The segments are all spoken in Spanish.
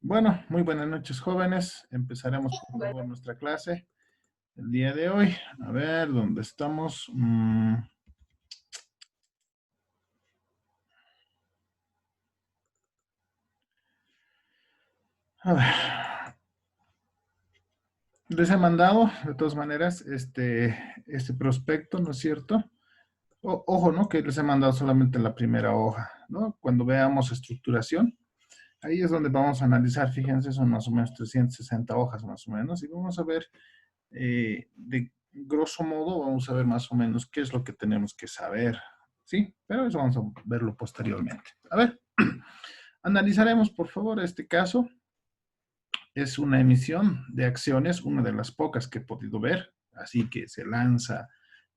Bueno, muy buenas noches, jóvenes. Empezaremos, por favor, nuestra clase el día de hoy. A ver, ¿dónde estamos? A ver. Les he mandado, de todas maneras, este prospecto, ¿no es cierto? Ojo, ¿no? Que les he mandado solamente la primera hoja, ¿no? Cuando veamos estructuración, ahí es donde vamos a analizar. Fíjense, son más o menos 360 hojas, más o menos, y vamos a ver, de grosso modo, vamos a ver más o menos qué es lo que tenemos que saber, ¿sí? Pero eso vamos a verlo posteriormente. A ver, analizaremos, por favor, este caso. Es una emisión de acciones, una de las pocas que he podido ver, así que se lanza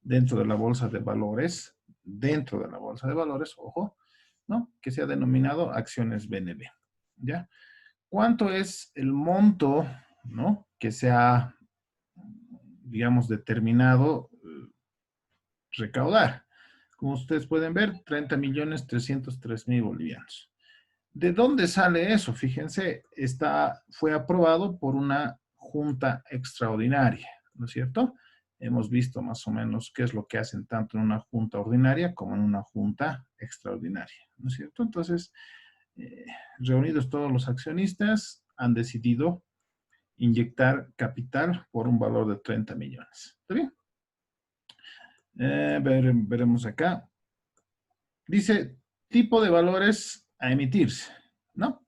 dentro de la bolsa de valores, ojo, ¿no? Que se ha denominado acciones BNB, ¿ya? ¿Cuánto es el monto, ¿no? Que se ha, digamos, determinado recaudar? Como ustedes pueden ver, 30.303.000 bolivianos. ¿De dónde sale eso? Fíjense, fue aprobado por una junta extraordinaria, ¿no es cierto? Hemos visto más o menos qué es lo que hacen tanto en una junta ordinaria como en una junta extraordinaria, ¿no es cierto? Entonces, eh, reunidos todos los accionistas, han decidido inyectar capital por un valor de 30 millones. ¿Está bien? Veremos acá. Dice, tipo de valores a emitirse, ¿no?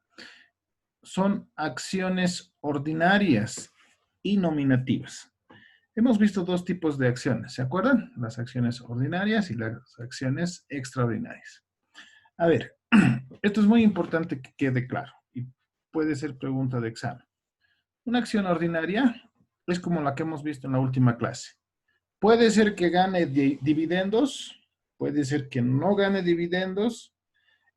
Son acciones ordinarias y nominativas. Hemos visto dos tipos de acciones, ¿se acuerdan? Las acciones ordinarias y las acciones extraordinarias. A ver, esto es muy importante que quede claro y puede ser pregunta de examen. Una acción ordinaria es como la que hemos visto en la última clase. Puede ser que gane dividendos, puede ser que no gane dividendos.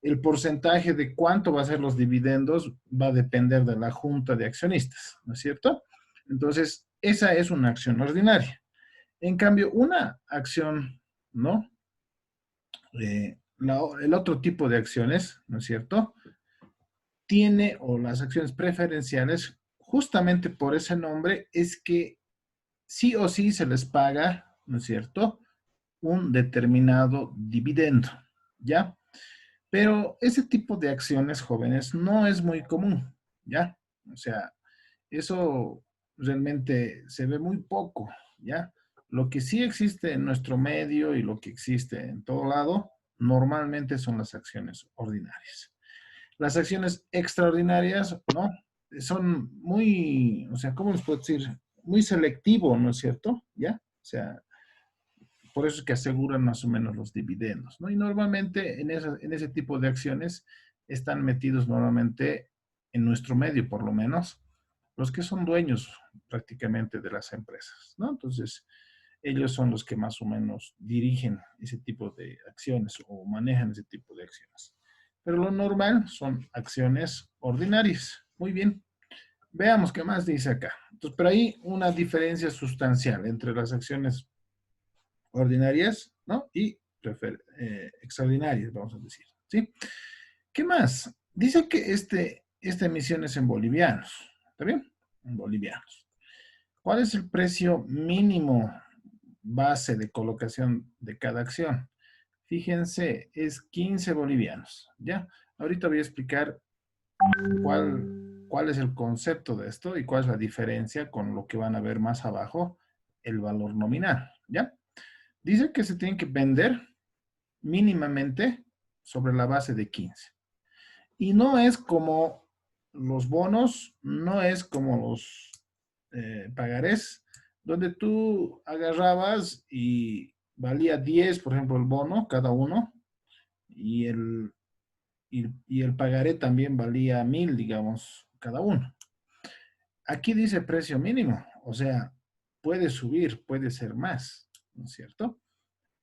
El porcentaje de cuánto va a ser los dividendos va a depender de la junta de accionistas, ¿no es cierto? Entonces, esa es una acción ordinaria. En cambio, una acción, ¿no? El otro tipo de acciones, ¿no es cierto? Tiene, o las acciones preferenciales, justamente por ese nombre, es que sí o sí se les paga, ¿no es cierto? Un determinado dividendo, ¿ya? Pero ese tipo de acciones, jóvenes, no es muy común, ¿ya? O sea, eso realmente se ve muy poco, ¿ya? Lo que sí existe en nuestro medio y lo que existe en todo lado, normalmente son las acciones ordinarias. Las acciones extraordinarias, ¿no? Son muy, o sea, ¿cómo les puedo decir? Muy selectivo, ¿no es cierto? ¿Ya? O sea, por eso es que aseguran más o menos los dividendos, ¿no? Y normalmente en ese tipo de acciones están metidos normalmente en nuestro medio, por lo menos, los que son dueños prácticamente de las empresas, ¿no? Entonces, ellos son los que más o menos dirigen ese tipo de acciones o manejan ese tipo de acciones. Pero lo normal son acciones ordinarias. Muy bien. Veamos qué más dice acá. Entonces, pero hay una diferencia sustancial entre las acciones ordinarias, ¿no? Y extraordinarias, vamos a decir, ¿sí? ¿Qué más? Dice que esta emisión es en bolivianos, ¿está bien? En bolivianos. ¿Cuál es el precio mínimo base de colocación de cada acción? Fíjense, es 15 bolivianos, ¿ya? Ahorita voy a explicar cuál es el concepto de esto y cuál es la diferencia con lo que van a ver más abajo, el valor nominal, ¿ya? Dice que se tienen que vender mínimamente sobre la base de 15. Y no es como los bonos, no es como los pagarés, donde tú agarrabas y valía 10, por ejemplo, el bono, cada uno, y y el pagaré también valía 1.000, digamos, cada uno. Aquí dice precio mínimo, o sea, puede subir, puede ser más, ¿no es cierto?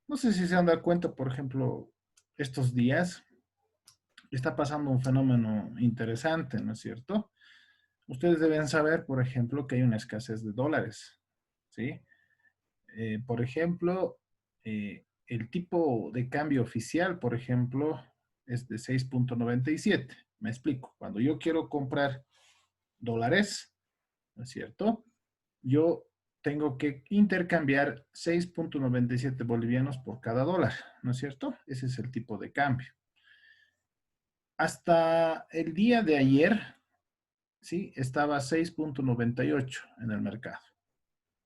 No sé si se han dado cuenta, por ejemplo, estos días está pasando un fenómeno interesante, ¿no es cierto? Ustedes deben saber, por ejemplo, que hay una escasez de dólares, ¿sí? Por ejemplo, el tipo de cambio oficial, por ejemplo, es de 6.97. Me explico. Cuando yo quiero comprar dólares, ¿no es cierto? Yo tengo que intercambiar 6.97 bolivianos por cada dólar, ¿no es cierto? Ese es el tipo de cambio. Hasta el día de ayer, ¿sí? Estaba 6.98 en el mercado,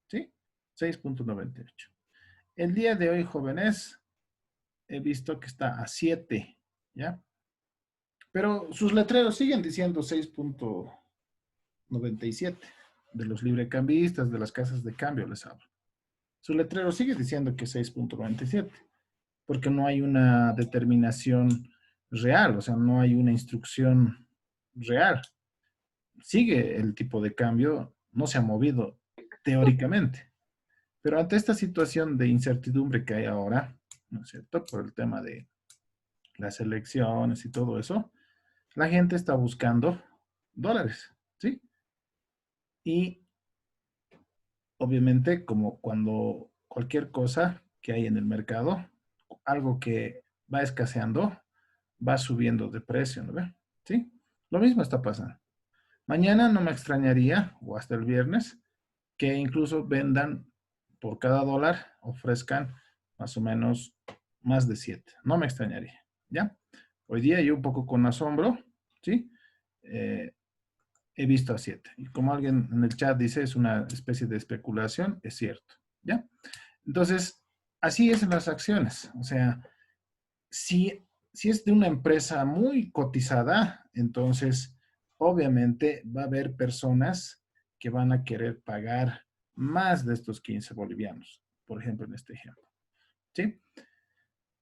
¿sí? 6.98. El día de hoy, jóvenes, he visto que está a 7, ¿ya? Pero sus letreros siguen diciendo 6.97 de los librecambistas, de las casas de cambio, les hablo. Su letrero sigue diciendo que 6.97, porque no hay una determinación real, o sea, no hay una instrucción real. Sigue el tipo de cambio, no se ha movido teóricamente. Pero ante esta situación de incertidumbre que hay ahora, ¿no es cierto? Por el tema de las elecciones y todo eso, la gente está buscando dólares, ¿sí? Y obviamente, como cuando cualquier cosa que hay en el mercado, algo que va escaseando, va subiendo de precio, ¿no ve? ¿Sí? Lo mismo está pasando. Mañana no me extrañaría, o hasta el viernes, que incluso vendan por cada dólar, ofrezcan más o menos más de 7. No me extrañaría, ¿ya? Hoy día yo un poco con asombro, ¿sí? Eh, he visto a 7. Y como alguien en el chat dice, es una especie de especulación, es cierto, ¿ya? Entonces, así es en las acciones. O sea, si es de una empresa muy cotizada, entonces obviamente va a haber personas que van a querer pagar más de estos 15 bolivianos, por ejemplo, en este ejemplo. ¿Sí?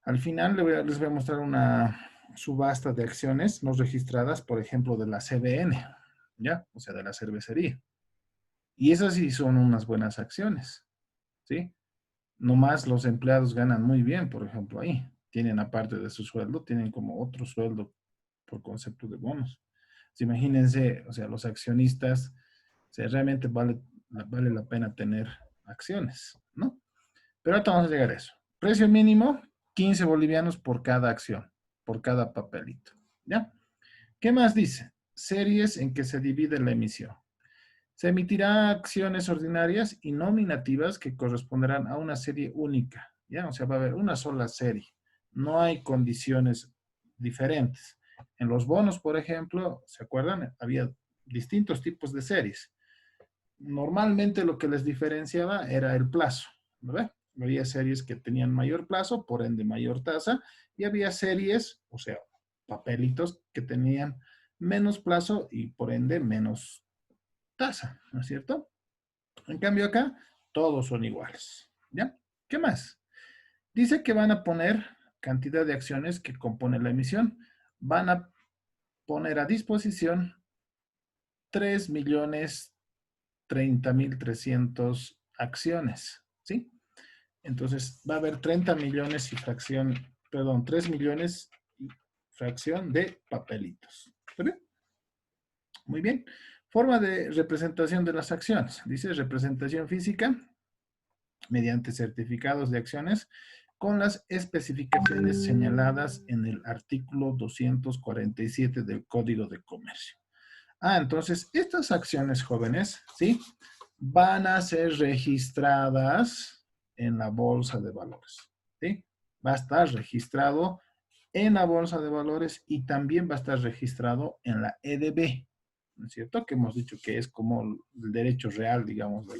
Al final les voy a mostrar una subasta de acciones no registradas, por ejemplo, de la CBN, ¿ya? O sea, de la cervecería. Y esas sí son unas buenas acciones, ¿sí? Nomás los empleados ganan muy bien, por ejemplo, ahí. Tienen aparte de su sueldo, tienen como otro sueldo por concepto de bonos. Pues imagínense, o sea, los accionistas, o sea, realmente vale la pena tener acciones, ¿no? Pero ahora vamos a llegar a eso. Precio mínimo, 15 bolivianos por cada acción, por cada papelito, ¿ya? ¿Qué más dice? Series en que se divide la emisión. Se emitirá acciones ordinarias y nominativas que corresponderán a una serie única, ¿ya? O sea, va a haber una sola serie. No hay condiciones diferentes. En los bonos, por ejemplo, ¿se acuerdan? Había distintos tipos de series. Normalmente lo que les diferenciaba era el plazo, ¿verdad? Había series que tenían mayor plazo, por ende mayor tasa, y había series, o sea, papelitos que tenían menos plazo y por ende menos tasa, ¿no es cierto? En cambio acá, todos son iguales, ¿ya? ¿Qué más? Dice que van a poner cantidad de acciones que componen la emisión. Van a poner a disposición 3.030.300 acciones, ¿sí? Entonces va a haber 30 millones y fracción, perdón, 3 millones y fracción de papelitos. ¿Está bien? Muy bien. Forma de representación de las acciones. Dice representación física mediante certificados de acciones con las especificaciones señaladas en el artículo 247 del Código de Comercio. Entonces, estas acciones jóvenes, ¿sí? Van a ser registradas en la bolsa de valores, ¿sí? Va a estar registrado en la bolsa de valores y también va a estar registrado en la EDB, ¿no es cierto? Que hemos dicho que es como el derecho real, digamos, de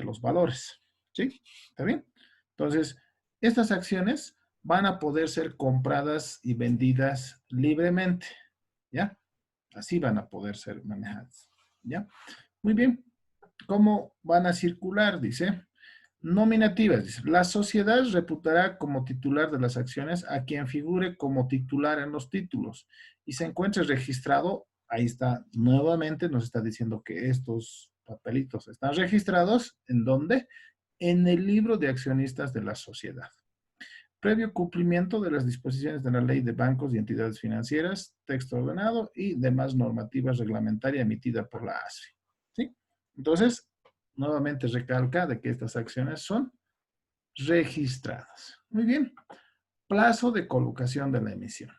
los valores, ¿sí? ¿Está bien? Entonces, estas acciones van a poder ser compradas y vendidas libremente, ¿ya? Así van a poder ser manejadas, ¿ya? Muy bien. ¿Cómo van a circular? Dice. Nominativas, dice. La sociedad reputará como titular de las acciones a quien figure como titular en los títulos y se encuentre registrado, ahí está, nuevamente nos está diciendo que estos papelitos están registrados, ¿en dónde? En el libro de accionistas de la sociedad. Previo cumplimiento de las disposiciones de la Ley de Bancos y Entidades Financieras, texto ordenado y demás normativas reglamentarias emitida por la ASFI. ¿Sí? Entonces, nuevamente recalca de que estas acciones son registradas. Muy bien. Plazo de colocación de la emisión.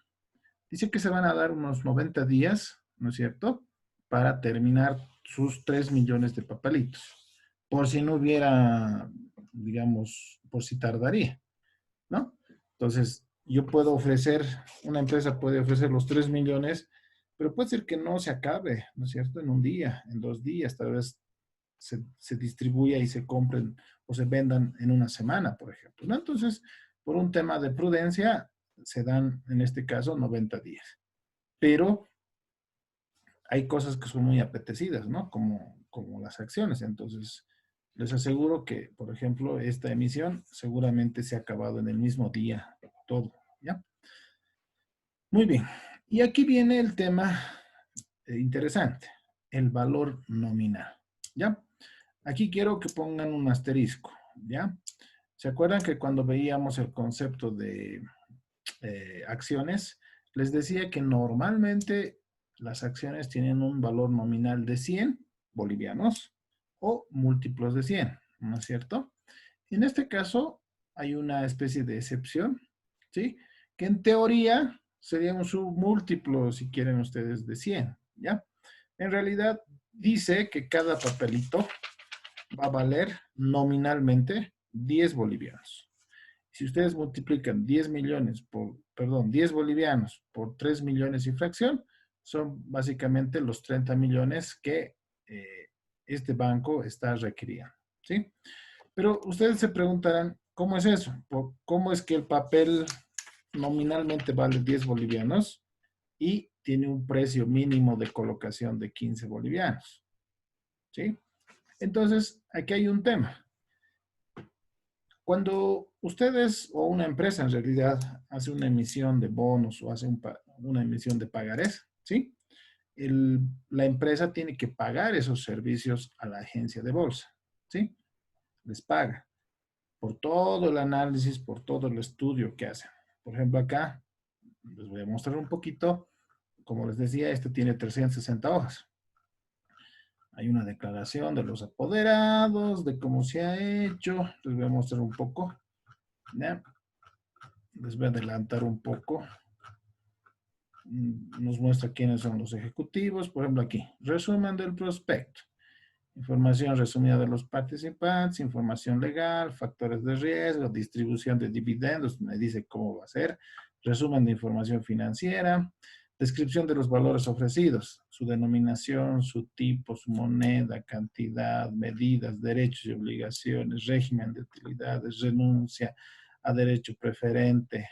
Dice que se van a dar unos 90 días, ¿no es cierto? para terminar sus 3 millones de papelitos. Por si no hubiera, digamos, por si tardaría, ¿no? Entonces, yo puedo ofrecer, una empresa puede ofrecer los 3 millones, pero puede ser que no se acabe, ¿no es cierto? En un día, en 2 días, tal vez se distribuya y se compren o se vendan en una semana, por ejemplo, ¿no? Entonces, por un tema de prudencia, se dan, en este caso, 90 días. Pero hay cosas que son muy apetecidas, ¿no? Como las acciones. Entonces, les aseguro que, por ejemplo, esta emisión seguramente se ha acabado en el mismo día, todo, ¿ya? Muy bien. Y aquí viene el tema interesante, el valor nominal, ¿ya? Aquí quiero que pongan un asterisco, ¿ya? ¿Se acuerdan que cuando veíamos el concepto de acciones, les decía que normalmente las acciones tienen un valor nominal de 100 bolivianos o múltiplos de 100, ¿no es cierto? En este caso hay una especie de excepción, ¿sí? Que en teoría sería un submúltiplo, si quieren ustedes, de 100, ¿ya? En realidad dice que cada papelito va a valer nominalmente 10 bolivianos. Si ustedes multiplican 10 millones por, perdón, 10 bolivianos por 3 millones y fracción, son básicamente los 30 millones que este banco está requiriendo, ¿sí? Pero ustedes se preguntarán, ¿cómo es eso? ¿Cómo es que el papel nominalmente vale 10 bolivianos y tiene un precio mínimo de colocación de 15 bolivianos? ¿Sí? Entonces, aquí hay un tema. Cuando ustedes o una empresa en realidad hace una emisión de bonos o hace una emisión de pagarés, ¿sí? La empresa tiene que pagar esos servicios a la agencia de bolsa, ¿sí? Les paga por todo el análisis, por todo el estudio que hacen. Por ejemplo, acá les voy a mostrar un poquito. Como les decía, este tiene 360 hojas. Hay una declaración de los apoderados, de cómo se ha hecho. Les voy a mostrar un poco. ¿Ya? Les voy a adelantar un poco. Nos muestra quiénes son los ejecutivos. Por ejemplo, aquí, resumen del prospecto. Información resumida de los participantes, información legal, factores de riesgo, distribución de dividendos, me dice cómo va a ser, resumen de información financiera, descripción de los valores ofrecidos, su denominación, su tipo, su moneda, cantidad, medidas, derechos y obligaciones, régimen de utilidades, renuncia a derecho preferente,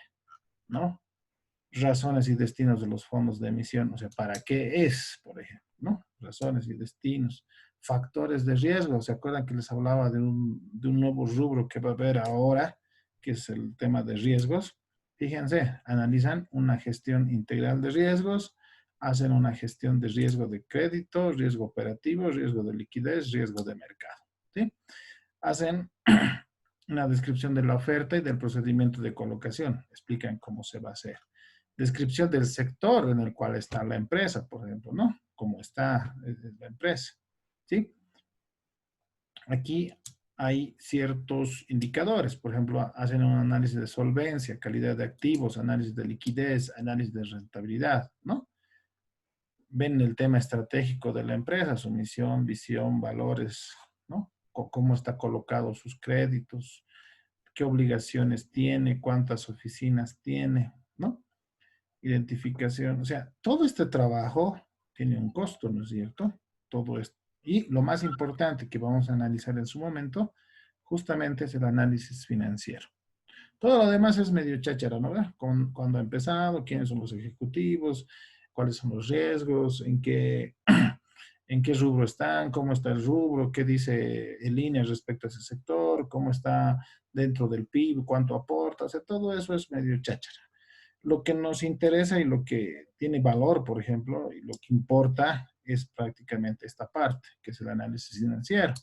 ¿no? Razones y destinos de los fondos de emisión, o sea, ¿para qué es, por ejemplo, ¿no? Razones y destinos, factores de riesgo, ¿se acuerdan que les hablaba de un nuevo rubro que va a haber ahora, que es el tema de riesgos? Fíjense, analizan una gestión integral de riesgos, hacen una gestión de riesgo de crédito, riesgo operativo, riesgo de liquidez, riesgo de mercado, ¿sí? Hacen una descripción de la oferta y del procedimiento de colocación, explican cómo se va a hacer. Descripción del sector en el cual está la empresa, por ejemplo, ¿no? Cómo está la empresa, ¿sí? Aquí hay ciertos indicadores, por ejemplo, hacen un análisis de solvencia, calidad de activos, análisis de liquidez, análisis de rentabilidad, ¿no? Ven el tema estratégico de la empresa, su misión, visión, valores, ¿no? Cómo está colocado sus créditos, qué obligaciones tiene, cuántas oficinas tiene, ¿no? Identificación, o sea, todo este trabajo tiene un costo, ¿no es cierto? Todo esto. Y lo más importante que vamos a analizar en su momento, justamente es el análisis financiero. Todo lo demás es medio cháchara, ¿no? Cuándo ha empezado, quiénes son los ejecutivos, cuáles son los riesgos, en qué rubro están, cómo está el rubro, qué dice el INE respecto a ese sector, cómo está dentro del PIB, cuánto aporta, o sea, todo eso es medio cháchara. Lo que nos interesa y lo que tiene valor, por ejemplo, y lo que importa es prácticamente esta parte, que es el análisis financiero,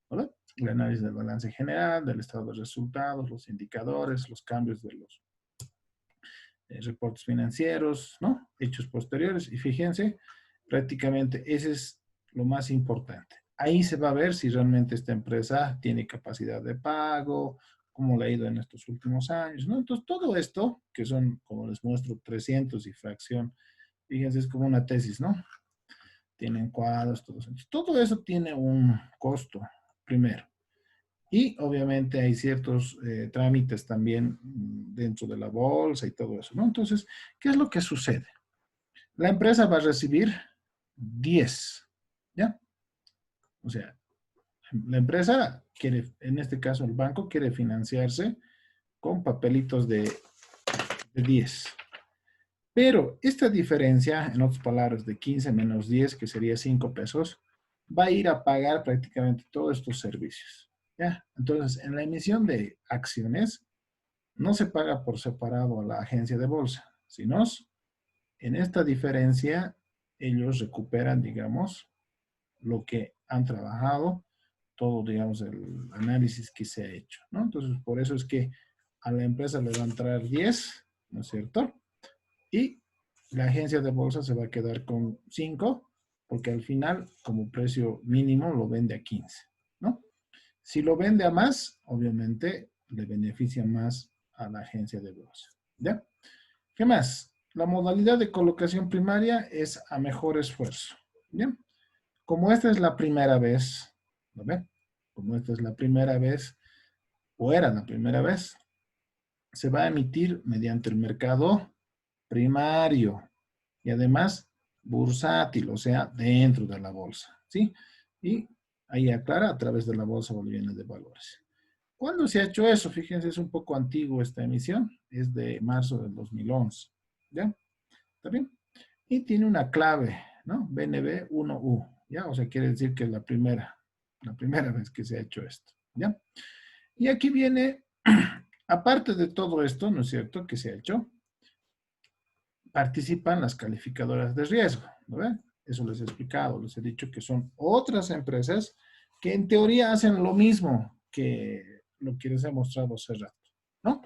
¿verdad? El análisis del balance general, del estado de resultados, los indicadores, los cambios de los reportes financieros, ¿no? Hechos posteriores. Y fíjense, prácticamente ese es lo más importante. Ahí se va a ver si realmente esta empresa tiene capacidad de pago, cómo le ha ido en estos últimos años, ¿no? Entonces, todo esto, que son, como les muestro, 300 y fracción, fíjense, es como una tesis, ¿no? tienen cuadros, todo eso tiene un costo, primero. Y obviamente hay ciertos trámites también dentro de la bolsa y todo eso, ¿no? Entonces, ¿qué es lo que sucede? La empresa va a recibir 10, ¿ya? O sea, la empresa quiere, en este caso el banco quiere financiarse con papelitos de 10. Pero esta diferencia, en otras palabras, de 15 menos 10, que sería 5 pesos, va a ir a pagar prácticamente todos estos servicios. ¿Ya? Entonces, en la emisión de acciones, no se paga por separado a la agencia de bolsa, sino en esta diferencia, ellos recuperan, digamos, lo que han trabajado, todo, digamos, el análisis que se ha hecho, ¿no? Entonces, por eso es que a la empresa le va a entrar 10, ¿no es cierto? Y la agencia de bolsa se va a quedar con 5, porque al final, como precio mínimo, lo vende a 15, ¿no? Si lo vende a más, obviamente le beneficia más a la agencia de bolsa, ¿ya? ¿Qué más? La modalidad de colocación primaria es a mejor esfuerzo, ¿ya? Como esta es la primera vez, ¿no ve? Como esta es la primera vez, o era la primera vez, se va a emitir mediante el mercado primario y además bursátil, o sea, dentro de la bolsa, ¿sí? Y ahí aclara a través de la Bolsa Boliviana de Valores. ¿Cuándo se ha hecho eso? Fíjense, es un poco antiguo esta emisión, es de marzo del 2011, ¿ya? ¿Está bien? Y tiene una clave, ¿no? BNB 1U, ¿ya? O sea, quiere decir que es la primera vez que se ha hecho esto, ¿ya? Y aquí viene, aparte de todo esto, ¿no es cierto?, que se ha hecho, participan las calificadoras de riesgo, ¿no ven? Eso les he explicado, les he dicho que son otras empresas que en teoría hacen lo mismo que lo que les he mostrado hace rato, ¿no?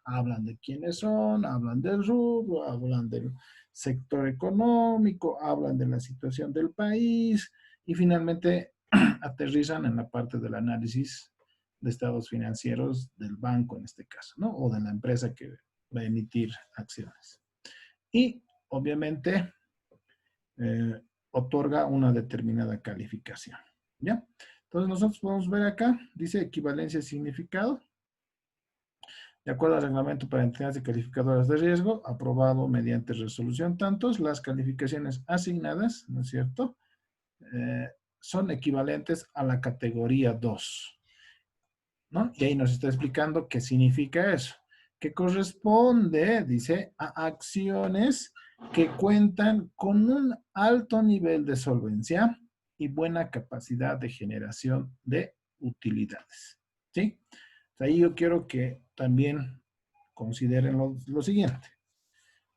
Hablan de quiénes son, hablan del rubro, hablan del sector económico, hablan de la situación del país y finalmente aterrizan en la parte del análisis de estados financieros del banco en este caso, ¿no? O de la empresa que va a emitir acciones. Y obviamente otorga una determinada calificación, ¿ya? Entonces nosotros podemos ver acá, dice equivalencia y significado. De acuerdo al reglamento para entidades y calificadoras de riesgo, aprobado mediante resolución tantos, las calificaciones asignadas, ¿no es cierto?, Eh, son equivalentes a la categoría 2, ¿no? Y ahí nos está explicando qué significa eso. Que corresponde, dice, a acciones que cuentan con un alto nivel de solvencia y buena capacidad de generación de utilidades, ¿sí? Ahí yo quiero que también consideren lo siguiente.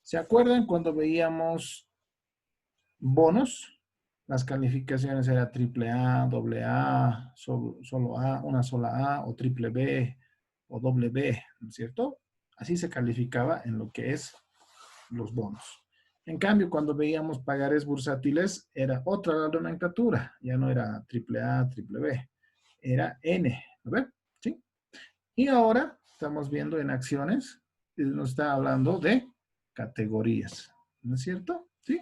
¿Se acuerdan cuando veíamos bonos? Las calificaciones eran triple A, doble A, solo A, una sola A, o triple B, o doble B, ¿no es cierto? Así se calificaba en lo que es los bonos. En cambio, cuando veíamos pagarés bursátiles, era otra la nomenclatura. Ya no era triple A, triple B, era N, ¿no ven? ¿Sí? Y ahora estamos viendo en acciones, nos está hablando de categorías, ¿no es cierto? ¿Sí?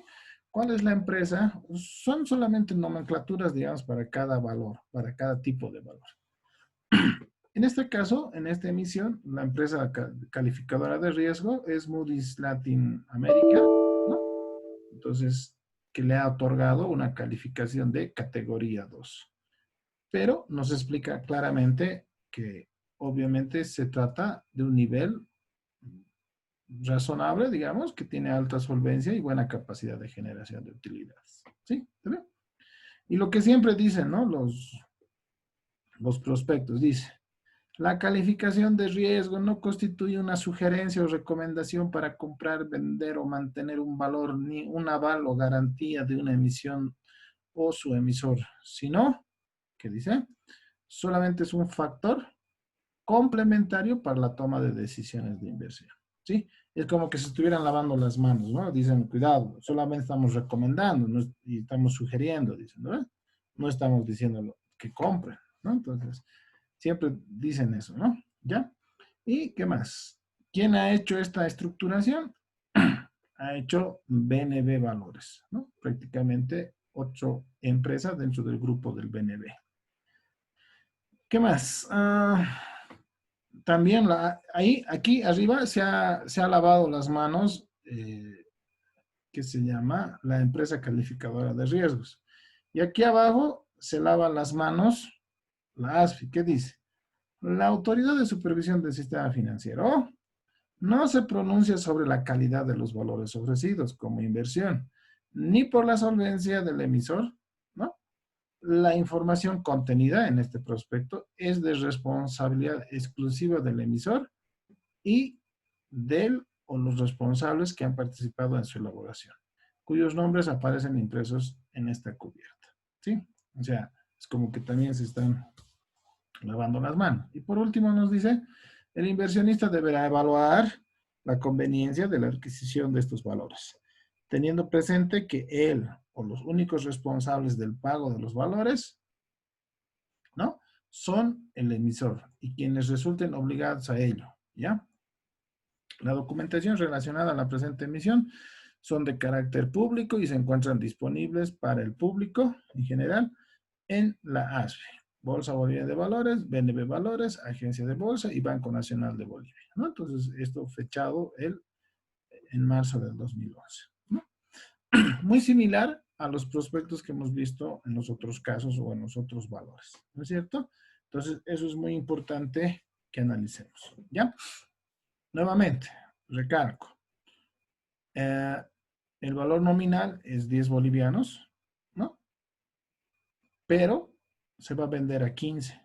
¿Cuál es la empresa? Son solamente nomenclaturas, digamos, para cada valor, para cada tipo de valor. En este caso, en esta emisión, la empresa calificadora de riesgo es Moody's Latin America, ¿no? Entonces, que le ha otorgado una calificación de categoría 2. Pero nos explica claramente que obviamente se trata de un nivel razonable, digamos, que tiene alta solvencia y buena capacidad de generación de utilidades. ¿Sí? ¿Está bien? Y lo que siempre dicen, ¿no? Los prospectos, dice, la calificación de riesgo no constituye una sugerencia o recomendación para comprar, vender o mantener un valor, ni un aval o garantía de una emisión o su emisor, sino, ¿qué dice? Solamente es un factor complementario para la toma de decisiones de inversión. ¿Sí? Es como que se estuvieran lavando las manos, ¿no? Dicen, cuidado, solamente estamos recomendando no, y estamos sugiriendo, dicen, ¿no? No estamos diciendo que compren, ¿no? Entonces, siempre dicen eso, ¿no? ¿Ya? ¿Y qué más? ¿Quién ha hecho esta estructuración? Ha hecho BNB Valores, ¿no? Prácticamente 8 empresas dentro del grupo del BNB. ¿Qué más? También aquí arriba se ha lavado las manos, que se llama la empresa calificadora de riesgos. Y aquí abajo se lava las manos la ASFI. ¿Qué dice? La Autoridad de Supervisión del Sistema Financiero no se pronuncia sobre la calidad de los valores ofrecidos como inversión, ni por la solvencia del emisor, ¿no? La información contenida en este prospecto es de responsabilidad exclusiva del emisor y del o los responsables que han participado en su elaboración, cuyos nombres aparecen impresos en esta cubierta. ¿Sí? O sea, es como que también se están lavando las manos. Y por último nos dice, el inversionista deberá evaluar la conveniencia de la adquisición de estos valores, teniendo presente que él o los únicos responsables del pago de los valores, ¿no? Son el emisor y quienes resulten obligados a ello, ¿ya? La documentación relacionada a la presente emisión son de carácter público y se encuentran disponibles para el público en general en la ASFI, Bolsa Boliviana de Valores, BNB Valores, Agencia de Bolsa y Banco Nacional de Bolivia, ¿no? Entonces, esto fechado en marzo del 2011, ¿no? Muy similar a los prospectos que hemos visto en los otros casos o en los otros valores, ¿no es cierto? Entonces, eso es muy importante que analicemos, ¿ya? Nuevamente, recalco. El valor nominal es 10 bolivianos, ¿no? Pero se va a vender a 15.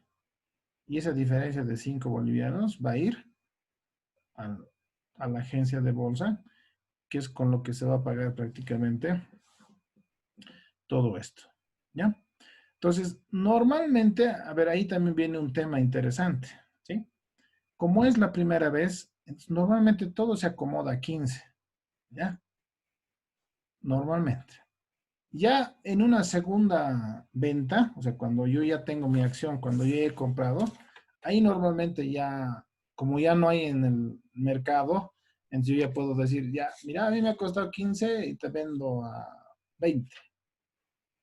Y esa diferencia de 5 bolivianos va a ir a la agencia de bolsa, que es con lo que se va a pagar prácticamente todo esto, ¿ya? Entonces, normalmente, a ver, ahí también viene un tema interesante, ¿sí? Como es la primera vez, normalmente todo se acomoda a 15, ¿ya? Normalmente. Ya en una segunda venta, o sea, cuando yo ya tengo mi acción, cuando yo he comprado, ahí normalmente ya, como ya no hay en el mercado, entonces yo ya puedo decir, ya, mira, a mí me ha costado 15 y te vendo a 20.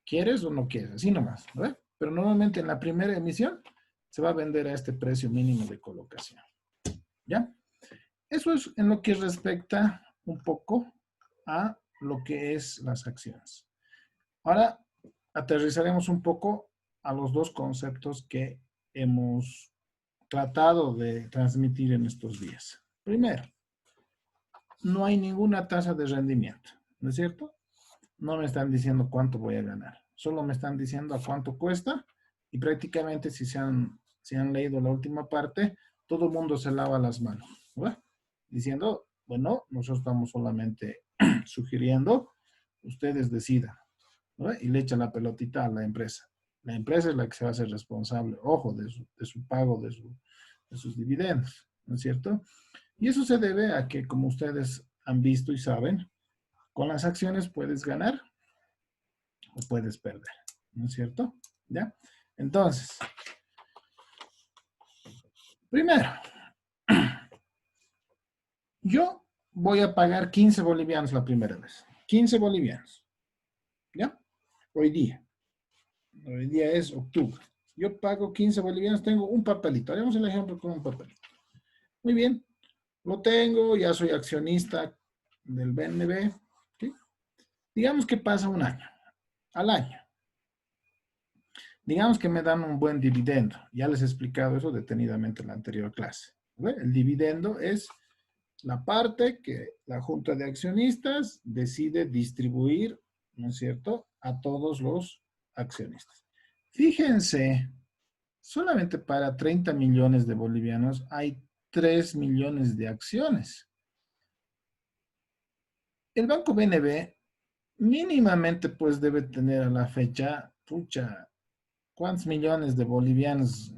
¿Quieres o no quieres? Así nomás, ¿verdad? Pero normalmente en la primera emisión se va a vender a este precio mínimo de colocación. ¿Ya? Eso es en lo que respecta un poco a lo que es las acciones. Ahora aterrizaremos un poco a los dos conceptos que hemos tratado de transmitir en estos días. Primero, no hay ninguna tasa de rendimiento, ¿no es cierto? No me están diciendo cuánto voy a ganar, solo me están diciendo a cuánto cuesta y prácticamente si se han leído la última parte, todo el mundo se lava las manos, ¿no? Diciendo, bueno, nosotros estamos solamente sugiriendo, ustedes decidan, ¿no? Y le echan la pelotita a la empresa. La empresa es la que se va a hacer responsable, ojo, de su pago, de sus dividendos, ¿no es cierto? Y eso se debe a que, como ustedes han visto y saben, con las acciones puedes ganar o puedes perder, ¿no es cierto? ¿Ya? Entonces, primero, yo voy a pagar 15 bolivianos la primera vez. 15 bolivianos, ¿ya? Hoy día. Hoy día es octubre. Yo pago 15 bolivianos, tengo un papelito. Haremos el ejemplo con un papelito. Muy bien, lo tengo, ya soy accionista del BNB. ¿Sí? Digamos que pasa un año, al año. Digamos que me dan un buen dividendo. Ya les he explicado eso detenidamente en la anterior clase. ¿Ve? El dividendo es la parte que la junta de accionistas decide distribuir, ¿no es cierto?, a todos los accionistas. Fíjense, solamente para 30 millones de bolivianos hay 3 millones de acciones. El Banco BNB mínimamente pues debe tener a la fecha, pucha, ¿cuántos millones de bolivianos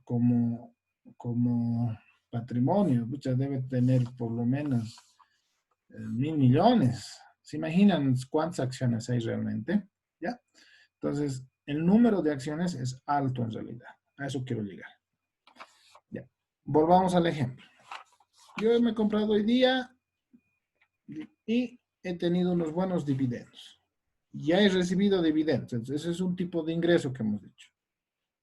como patrimonio? Pucha, debe tener por lo menos 1.000 millones. ¿Se imaginan cuántas acciones hay realmente? ¿Ya? Entonces, el número de acciones es alto en realidad. A eso quiero llegar. Ya. Volvamos al ejemplo. Yo me he comprado hoy día y he tenido unos buenos dividendos. ya he recibido dividendos. Entonces, ese es un tipo de ingreso que hemos dicho,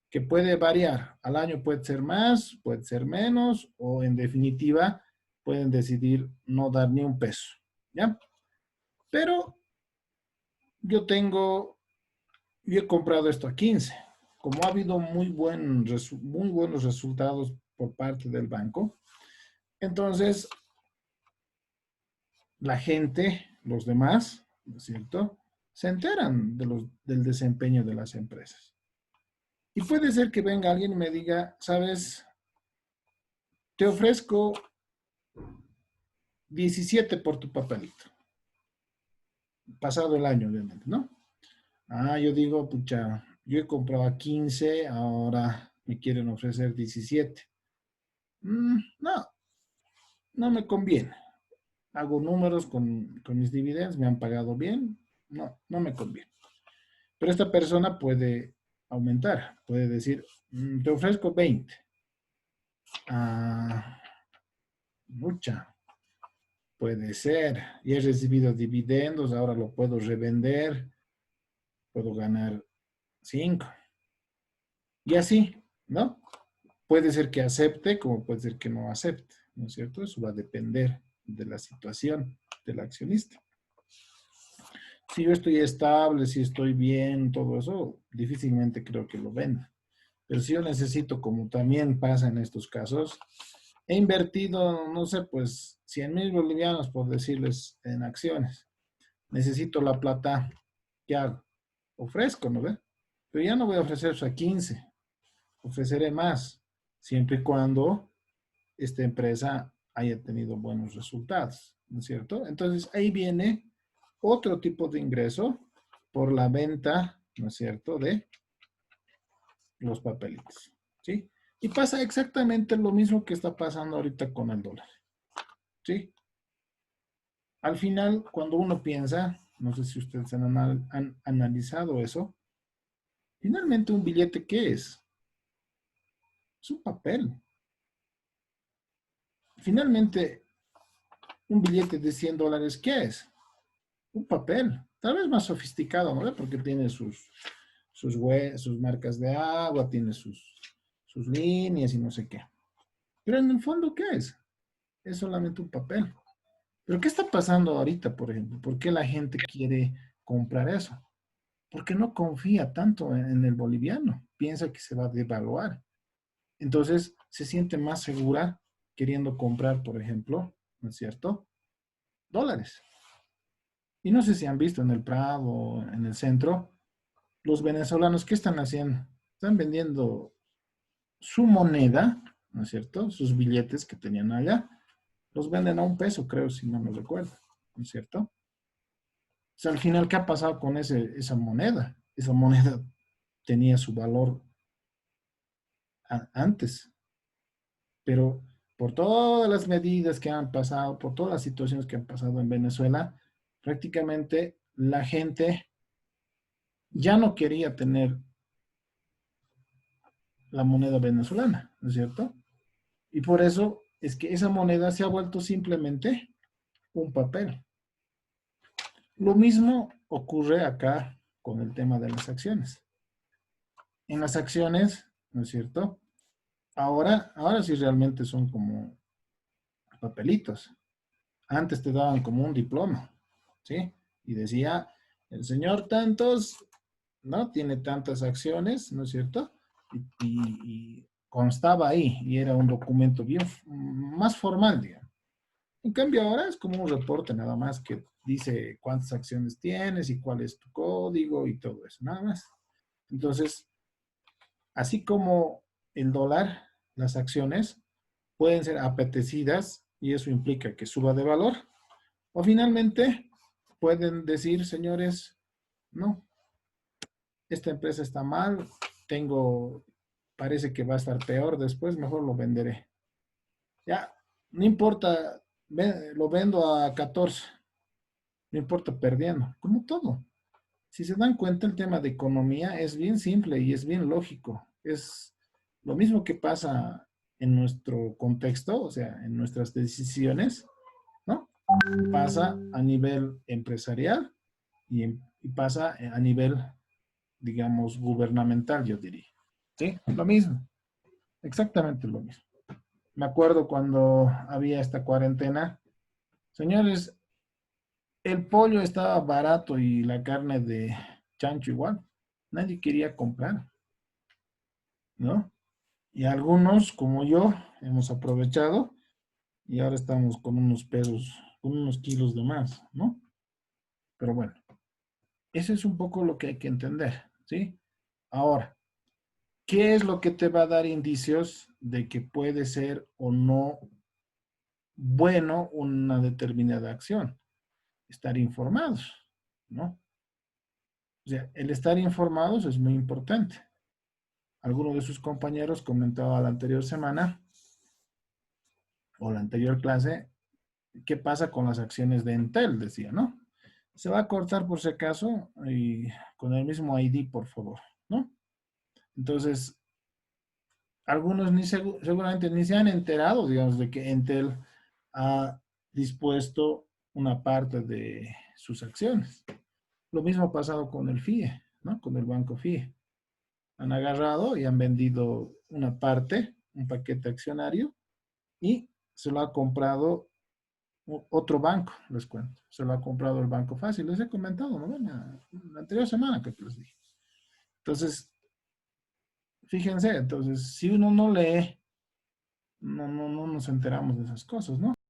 que puede variar. Al año puede ser más, puede ser menos, o en definitiva, pueden decidir no dar ni un peso, ¿ya? Pero yo he comprado esto a 15. Como ha habido muy buenos resultados por parte del banco, entonces la gente, los demás, ¿no es cierto?, se enteran del desempeño de las empresas. Y puede ser que venga alguien y me diga, sabes, te ofrezco 17 por tu papelito. Pasado el año, obviamente, ¿no? Yo digo, pucha, yo he comprado a 15, ahora me quieren ofrecer 17. No, no me conviene. Hago números con mis dividendos, me han pagado bien. No, no me conviene. Pero esta persona puede aumentar, puede decir, te ofrezco 20. Ah, mucha, puede ser. Y he recibido dividendos, ahora lo puedo revender, puedo ganar 5. Y así, ¿no? Puede ser que acepte, como puede ser que no acepte, ¿no es cierto? Eso va a depender de la situación del accionista. Si yo estoy estable, si estoy bien, todo eso, difícilmente creo que lo venda. Pero si yo necesito, como también pasa en estos casos, he invertido, no sé, pues 100,000 bolivianos, por decirles, en acciones. Necesito la plata, ¿qué hago? Ofrezco, ¿no ve? Pero ya no voy a ofrecer eso a 15, ofreceré más, siempre y cuando esta empresa haya tenido buenos resultados, ¿no es cierto? Entonces ahí viene otro tipo de ingreso por la venta, ¿no es cierto?, de los papelitos, ¿sí? Y pasa exactamente lo mismo que está pasando ahorita con el dólar, ¿sí? Al final, cuando uno piensa, no sé si ustedes han analizado eso, finalmente un billete, ¿qué es? Es un papel. Finalmente, un billete de $100, ¿qué es? Un papel. Tal vez más sofisticado, ¿no? Porque tiene sus marcas de agua, tiene sus líneas y no sé qué. Pero en el fondo, ¿qué es? Es solamente un papel. Pero ¿qué está pasando ahorita, por ejemplo? ¿Por qué la gente quiere comprar eso? Porque no confía tanto en el boliviano. Piensa que se va a devaluar. Entonces, se siente más segura queriendo comprar, por ejemplo, ¿no es cierto?, dólares. Y no sé si han visto en el Prado, en el centro, los venezolanos, ¿qué están haciendo? Están vendiendo su moneda, ¿no es cierto? Sus billetes que tenían allá, los venden a 1 peso, creo, si no me recuerdo, ¿no es cierto? O sea, al final, ¿qué ha pasado con esa moneda? Esa moneda tenía su valor antes, pero por todas las medidas que han pasado, por todas las situaciones que han pasado en Venezuela, prácticamente la gente ya no quería tener la moneda venezolana, ¿no es cierto? Y por eso es que esa moneda se ha vuelto simplemente un papel. Lo mismo ocurre acá con el tema de las acciones. En las acciones, ¿no es cierto? Ahora sí realmente son como papelitos. Antes te daban como un diploma, ¿sí? Y decía, el señor tantos, ¿no? Tiene tantas acciones, ¿no es cierto? Y constaba ahí, y era un documento bien más formal, digamos. En cambio ahora es como un reporte nada más que dice cuántas acciones tienes y cuál es tu código y todo eso, nada más. Entonces, así como el dólar, las acciones pueden ser apetecidas y eso implica que suba de valor. O finalmente pueden decir, señores, no, esta empresa está mal, parece que va a estar peor después, mejor lo venderé. Ya, no importa, lo vendo a 14, no importa perdiendo, como todo. Si se dan cuenta, el tema de economía es bien simple y es bien lógico. Es lo mismo que pasa en nuestro contexto, o sea, en nuestras decisiones, ¿no? Pasa a nivel empresarial y y pasa a nivel, digamos, gubernamental, yo diría. ¿Sí? Lo mismo, exactamente lo mismo. Me acuerdo cuando había esta cuarentena, señores, el pollo estaba barato y la carne de chancho igual. Nadie quería comprar, ¿no? Y algunos, como yo, hemos aprovechado y ahora estamos con unos pesos, con unos kilos de más, ¿no? Pero bueno, eso es un poco lo que hay que entender, ¿sí? Ahora, ¿qué es lo que te va a dar indicios de que puede ser o no bueno una determinada acción? Estar informados, ¿no? O sea, el estar informados es muy importante. Alguno de sus compañeros comentaba la anterior semana o la anterior clase, ¿qué pasa con las acciones de Entel? Decía, ¿no? Se va a cortar por si acaso y con el mismo ID, por favor, ¿no? Entonces, algunos seguramente ni se han enterado, digamos, de que Entel ha dispuesto una parte de sus acciones. Lo mismo ha pasado con el FIE, ¿no? Con el banco FIE. Han agarrado y han vendido una parte, un paquete accionario, y se lo ha comprado otro banco, les cuento. Se lo ha comprado el Banco Fácil. Les he comentado, ¿no? La anterior semana que les dije. Entonces, fíjense, entonces, si uno no lee, no nos enteramos de esas cosas, ¿no?